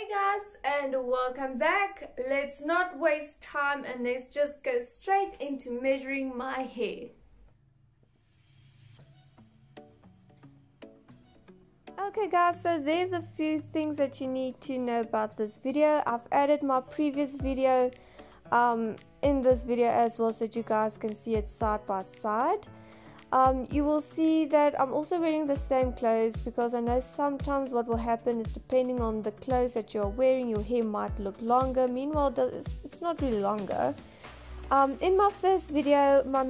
Hey guys, and welcome back. Let's not waste time and let's just go straight into measuring my hair. Okay guys, so there's a few things that you need to know about this video. I've added my previous video in this video as well so that you guys can see it side by side. You will see that I'm also wearing the same clothes because I know sometimes what will happen is depending on the clothes that you're wearing, your hair might look longer. Meanwhile, it's not really longer. In my first video, my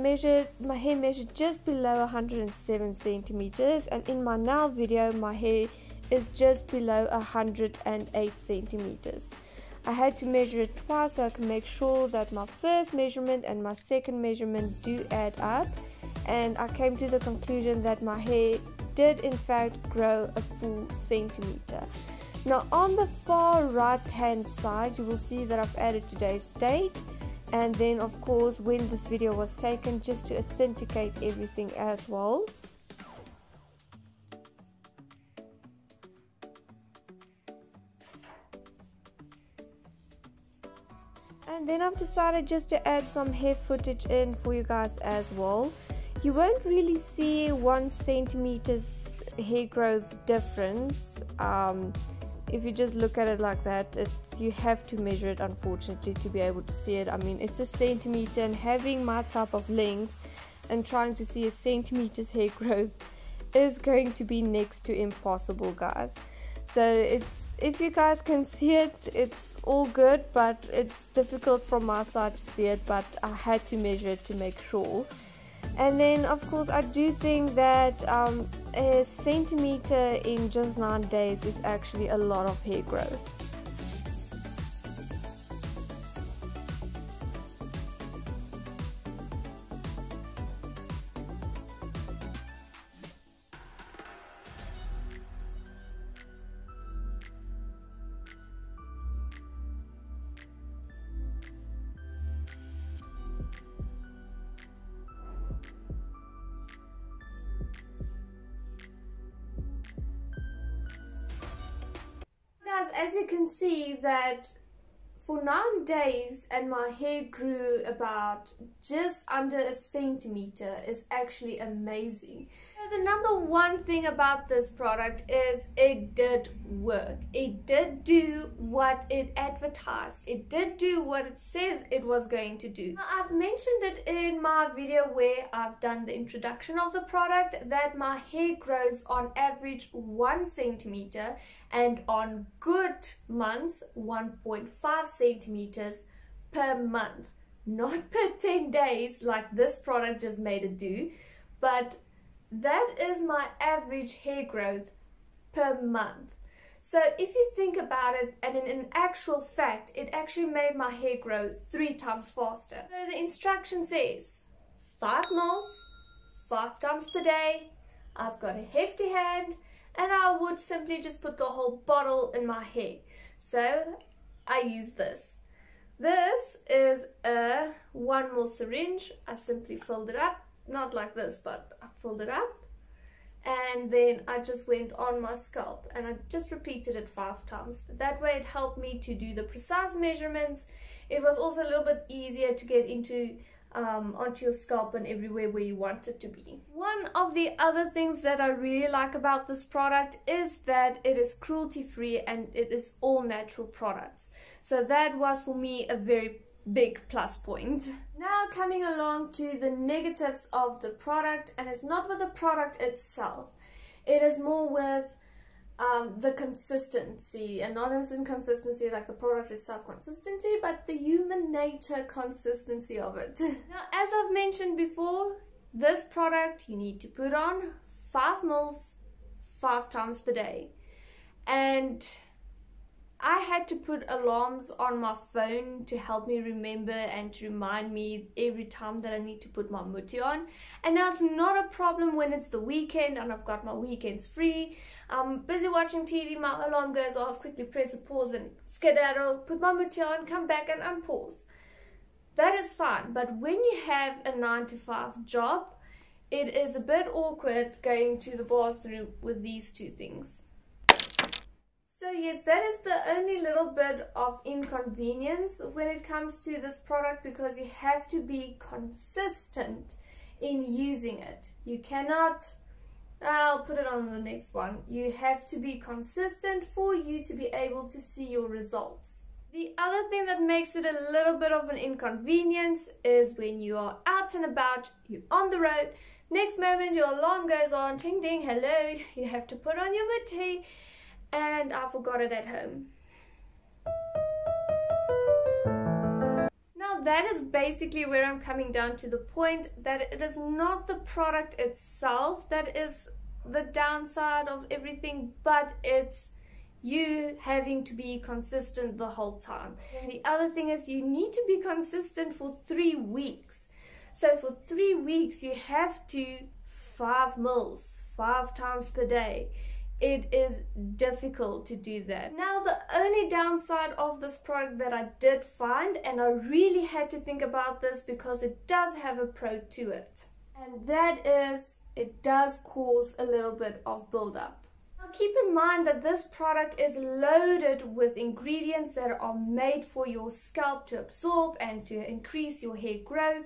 hair measured just below 107 centimeters, and in my now video, my hair is just below 108 centimeters. I had to measure it twice so I can make sure that my first measurement and my second measurement do add up. And I came to the conclusion that my hair did in fact grow a full centimeter. Now on the far right hand side you will see that I've added today's date and then of course when this video was taken, just to authenticate everything as well. And then I've decided just to add some hair footage in for you guys as well. You won't really see 1 centimeter's hair growth difference if you just look at it like that. You have to measure it unfortunately to be able to see it. I mean, it's a centimeter, and having my type of length and trying to see a centimeter's hair growth is going to be next to impossible, guys. So if you guys can see it, it's all good, but it's difficult from my side to see it, but I had to measure it to make sure. And then of course I do think that a centimeter in just 9 days is actually a lot of hair growth. As you can see that for 9 days and my hair grew about just under a centimeter is actually amazing. So the number one thing about this product is it did work. It did do what it advertised. It did do what it says it was going to do. Now, I've mentioned it in my video where I've done the introduction of the product that my hair grows on average 1 centimeter and on good months 1.5 centimeters per month, not per 10 days like this product just made it do, but that is my average hair growth per month. So if you think about it, and in actual fact, it actually made my hair grow 3 times faster. So the instruction says 5 mils, 5 times per day. I've got a hefty hand, and I would simply just put the whole bottle in my hair. So I use this. This is a 1 ml syringe. I simply filled it up, not like this, but I filled it up, and then I just went on my scalp and I just repeated it 5 times. That way it helped me to do the precise measurements. It was also a little bit easier to get into onto your scalp and everywhere where you want it to be. One of the other things that I really like about this product is that it is cruelty free and it is all natural products. So that was for me a very big plus point. Now coming along to the negatives of the product, and it's not with the product itself. It is more with the consistency, and not as in consistency like the product itself consistency, but the human nature consistency of it. Now as I've mentioned before, this product you need to put on 5 mils 5 times per day, and I had to put alarms on my phone to help me remember and to remind me every time that I need to put my muti on. And now it's not a problem when it's the weekend and I've got my weekends free. I'm busy watching TV, my alarm goes off, quickly press a pause and skedaddle, put my muti on, come back and unpause. That is fine, but when you have a 9 to 5 job, it is a bit awkward going to the bathroom with these two things. So So yes, that is the only little bit of inconvenience when it comes to this product, because you have to be consistent in using it. You cannot, I'll put it on the next one. You have to be consistent for you to be able to see your results. The other thing that makes it a little bit of an inconvenience is when you are out and about, you're on the road, next moment your alarm goes on, ting ding, hello, you have to put on your mid-tea, and I forgot it at home. Now that is basically where I'm coming down to the point that it is not the product itself that is the downside of everything, but it's you having to be consistent the whole time. And the other thing is you need to be consistent for 3 weeks. So for 3 weeks you have to 5 mils 5 times per day. It is difficult to do that. Now the only downside of this product that I did find, and I really had to think about this because it does have a pro to it, and that is it does cause a little bit of buildup. Now keep in mind that this product is loaded with ingredients that are made for your scalp to absorb and to increase your hair growth.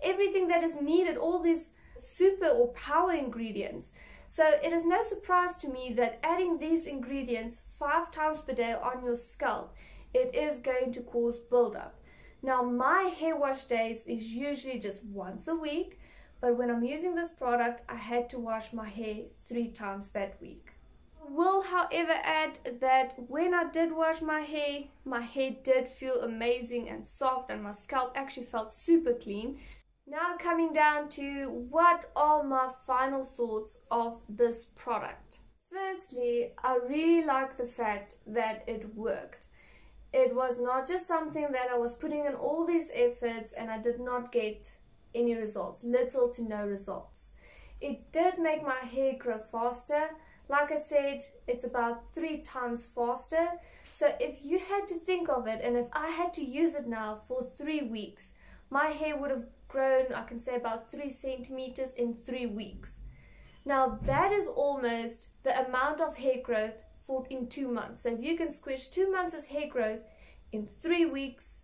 Everything that is needed, all these super or power ingredients. So it is no surprise to me that adding these ingredients 5 times per day on your scalp, it is going to cause buildup. Now my hair wash days is usually just once a week, but when I'm using this product, I had to wash my hair 3 times that week. I will, however, add that when I did wash my hair did feel amazing and soft, and my scalp actually felt super clean. Now coming down to what are my final thoughts of this product. Firstly, I really like the fact that it worked. It was not just something that I was putting in all these efforts and I did not get any results, little to no results. It did make my hair grow faster. Like I said, it's about 3 times faster. So if you had to think of it, and if I had to use it now for 3 weeks, my hair would have grown, I can say, about 3 centimeters in 3 weeks. Now that is almost the amount of hair growth in 2 months. So if you can squish 2 months of hair growth in 3 weeks,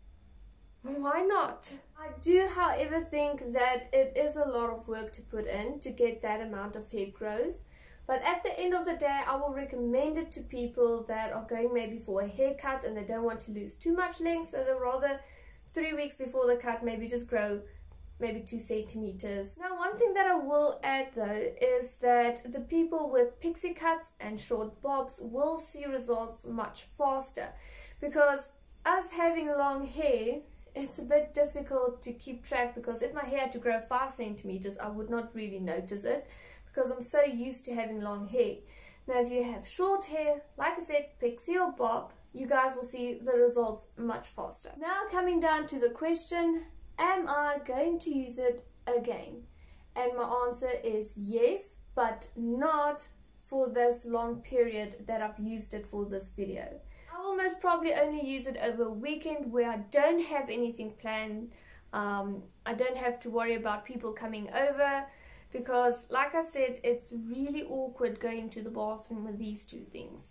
why not? I do, however, think that it is a lot of work to put in to get that amount of hair growth. But at the end of the day, I will recommend it to people that are going maybe for a haircut and they don't want to lose too much length, so they'll rather 3 weeks before the cut maybe just grow maybe 2 centimeters. Now one thing that I will add though is that the people with pixie cuts and short bobs will see results much faster, because us having long hair, it's a bit difficult to keep track, because if my hair had to grow 5 centimeters I would not really notice it because I'm so used to having long hair. Now if you have short hair, like I said, pixie or bob, you guys will see the results much faster. Now coming down to the question, am I going to use it again? And my answer is yes, but not for this long period that I've used it for this video. I will most probably only use it over a weekend where I don't have anything planned. I don't have to worry about people coming over, because like I said, it's really awkward going to the bathroom with these 2 things.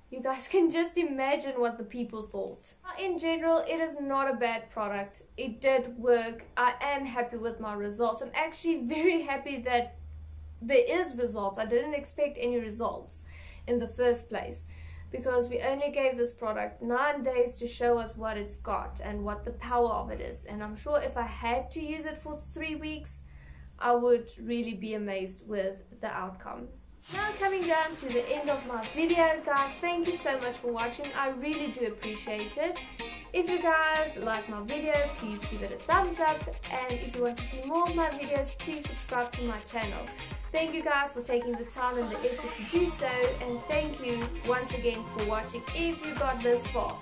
You guys can just imagine what the people thought. In general, it is not a bad product. It did work. I am happy with my results. I'm actually very happy that there is results. I didn't expect any results in the first place, because we only gave this product 9 days to show us what it's got and what the power of it is. And I'm sure if I had to use it for 3 weeks, I would really be amazed with the outcome. Now coming down to the end of my video, guys, thank you so much for watching. I really do appreciate it. If you guys like my video, please give it a thumbs up, and if you want to see more of my videos, please subscribe to my channel. Thank you guys for taking the time and the effort to do so, and thank you once again for watching if you got this far.